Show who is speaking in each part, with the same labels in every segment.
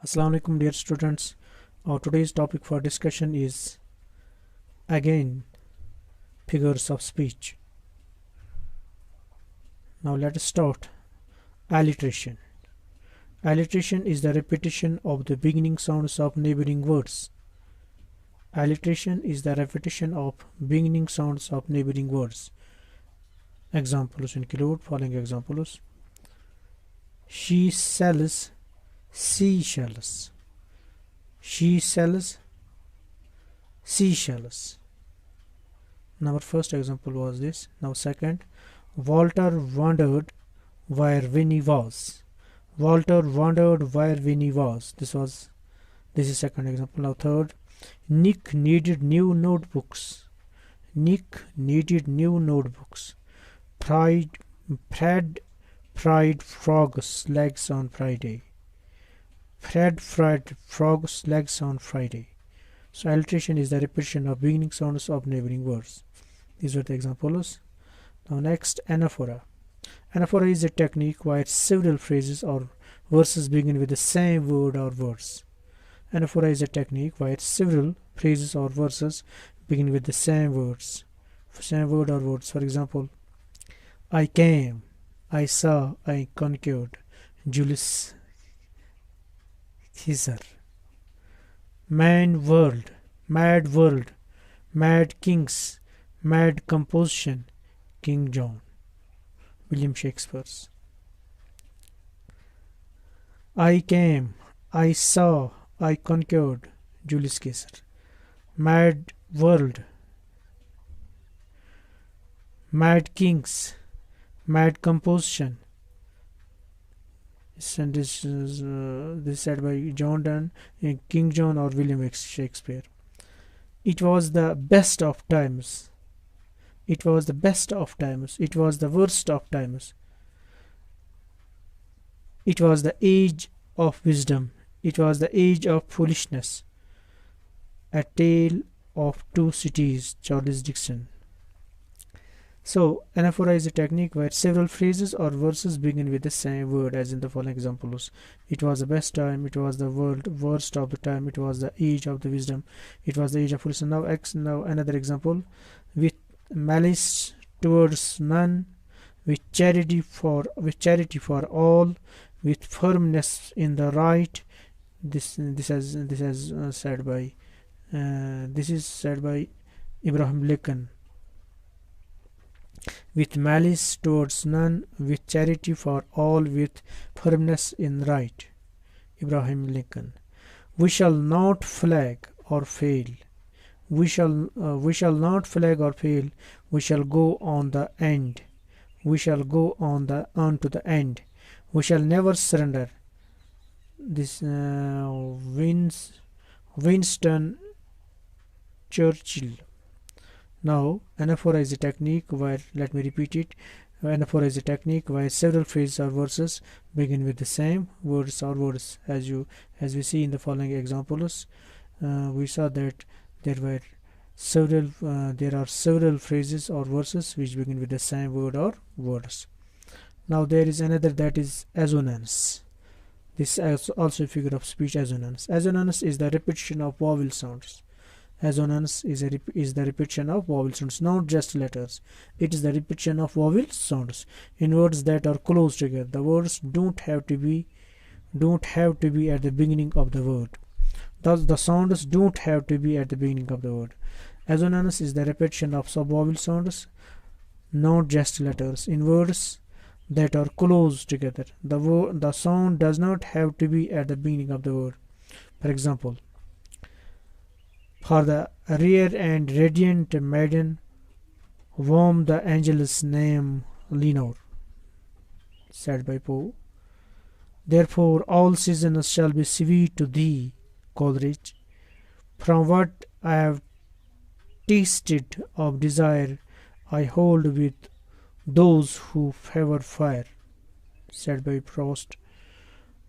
Speaker 1: Assalamu alaikum dear students. Our today's topic for discussion is again figures of speech. Now let us start. Alliteration. Alliteration is the repetition of the beginning sounds of neighboring words. Alliteration is the repetition of beginning sounds of neighboring words. Examples include following examples. She sells seashells. She sells seashells. Now our first example was this. Now second, Walter wondered where Winnie was. Walter wondered where Winnie was. This is second example. Now third, Nick needed new notebooks. Nick needed new notebooks. Fred fried frog's legs on Friday. Fred fried frog's legs on Friday. So alliteration is the repetition of beginning sounds of neighboring words. These were the examples. Now next, anaphora. Anaphora is a technique where several phrases or verses begin with the same word or words. Anaphora is a technique where several phrases or verses begin with the same word or words. For example, I came, I saw, I conquered. Julius Caesar. Mad world, mad kings, mad composition, King John. William Shakespeare. I came, I saw, I conquered. Julius Caesar. Mad world, mad kings, mad composition. And this is said by John Donne, King John or William Shakespeare. It was the best of times. It was the best of times. It was the worst of times. It was the age of wisdom. It was the age of foolishness. A Tale of Two Cities, Charles Dickens. So, anaphora is a technique where several phrases or verses begin with the same word, as in the following examples. It was the best time, it was the worst of the time, it was the age of the wisdom, it was the age of foolishness. Now another example. With malice towards none, with charity for all, with firmness in the right. This is said by Abraham Lincoln. With malice towards none, with charity for all, with firmness in right. Abraham Lincoln. We shall not flag or fail. We shall not flag or fail. We shall go on the end. We shall go on to the end. We shall never surrender. This Winston Churchill. Now, anaphora is a technique where, let me repeat it, anaphora is a technique where several phrases or verses begin with the same words or words. As we see in the following examples, we saw that there are several phrases or verses which begin with the same word or words. Now there is another, that is assonance. This is also a figure of speech. Assonance. Assonance is the repetition of vowel sounds. Assonance is the repetition of vowel sounds, not just letters. It is the repetition of vowel sounds in words that are close together. The words don't have to be at the beginning of the word. Thus, the sounds don't have to be at the beginning of the word. Assonance is the repetition of sub-vowel sounds, not just letters, in words that are close together. The sound does not have to be at the beginning of the word. For example, for the rare and radiant maiden whom the angels name Lenore, said by Poe. Therefore all seasons shall be sweet to thee, Coleridge. From what I have tasted of desire, I hold with those who favor fire, said by Frost.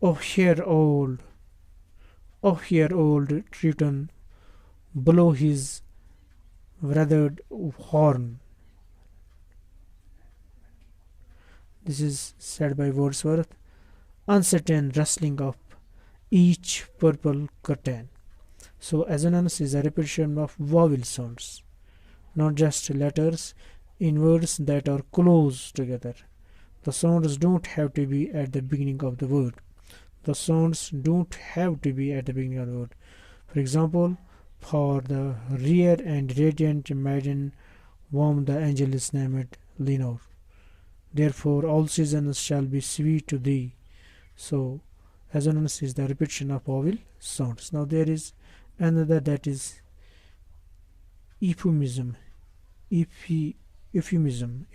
Speaker 1: Oh hear old Triton blow his weathered horn. This is said by Wordsworth. Uncertain rustling of each purple curtain. So assonance is a repetition of vowel sounds, not just letters, in words that are close together. The sounds don't have to be at the beginning of the word. The sounds don't have to be at the beginning of the word. For example, for the rare and radiant maiden whom the angel is named Lenore. Therefore all seasons shall be sweet to thee. So assonance is the repetition of vowel sounds. Now there is another, that is euphemism. Euphemism.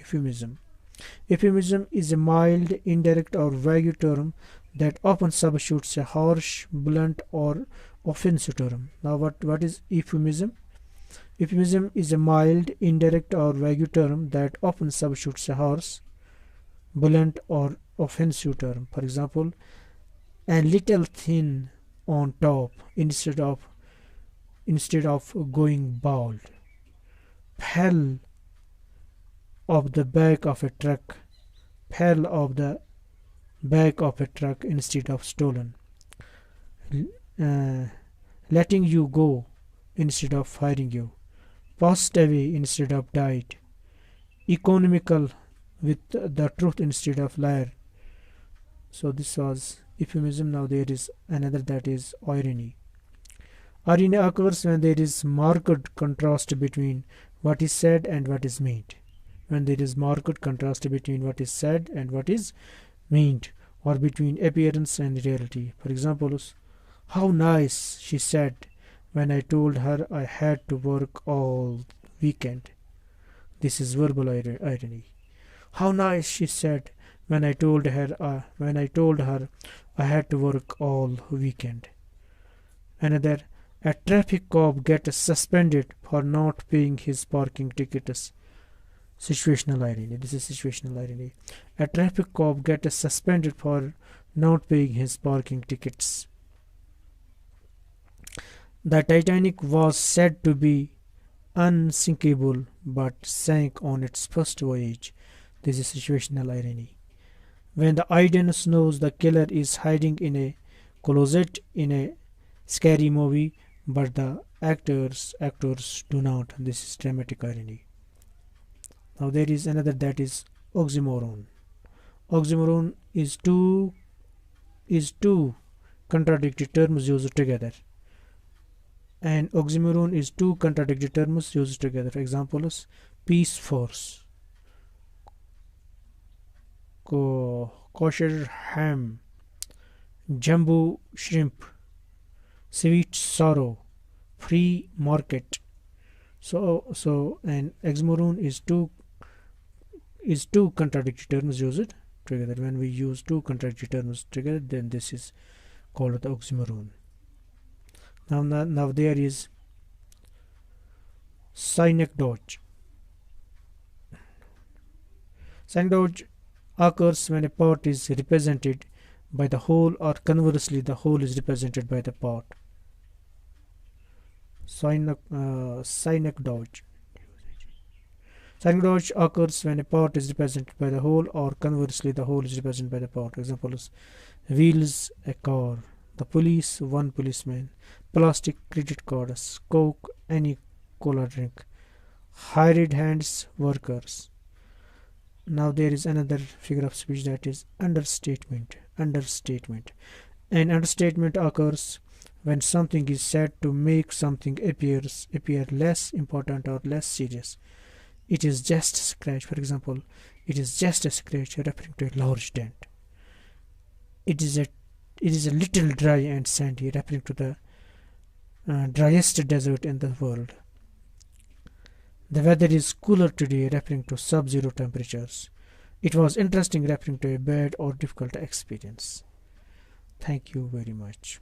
Speaker 1: Euphemism is a mild, indirect or vague term that often substitutes a harsh, blunt or offensive term. Now what is euphemism? Euphemism is a mild, indirect or vague term that often substitutes a harsh, blunt or offensive term. For example, a little thin on top instead of going bald. Fell off the back of a truck. Fell off the back of a truck instead of stolen. Letting you go instead of firing you. Passed away instead of died. Economical with the truth instead of liar. So this was euphemism. Now there is another, that is irony. Irony occurs when there is marked contrast between what is said and what is meant. When there is marked contrast between what is said and what is meant, or between appearance and reality. For example, how nice, she said when I told her I had to work all weekend. This is verbal irony. How nice, she said when I told her I had to work all weekend. Another, a traffic cop gets suspended for not paying his parking tickets. Situational irony. This is situational irony. A traffic cop gets suspended for not paying his parking tickets. The Titanic was said to be unsinkable but sank on its first voyage. This is situational irony. When the audience knows the killer is hiding in a closet in a scary movie, but the actors do not. This is dramatic irony. Now there is another, that is oxymoron. Oxymoron is two contradictory terms used together. And oxymoron is two contradictory terms used together. Examples: Peace Force, kosher ham, jumbo shrimp, sweet sorrow, free market. So an oxymoron is two contradictory terms used together. When we use two contradictory terms together, then this is called the oxymoron. Now there is synecdoche. Synecdoche occurs when a part is represented by the whole, or conversely the whole is represented by the part. Synecdoche. Synecdoche occurs when a part is represented by the whole, or conversely the whole is represented by the part. Examples: wheels, a car; the police, one policeman; plastic, credit cards; Coke, any cola drink; hired hands, workers. Now there is another figure of speech, that is understatement. An understatement occurs when something is said to make something appear less important or less serious. It is just a scratch. For example, it is just a scratch, referring to a large dent. It is a little dry and sandy, referring to the driest desert in the world. The weather is cooler today, referring to sub-zero temperatures. It was interesting, referring to a bad or difficult experience. Thank you very much.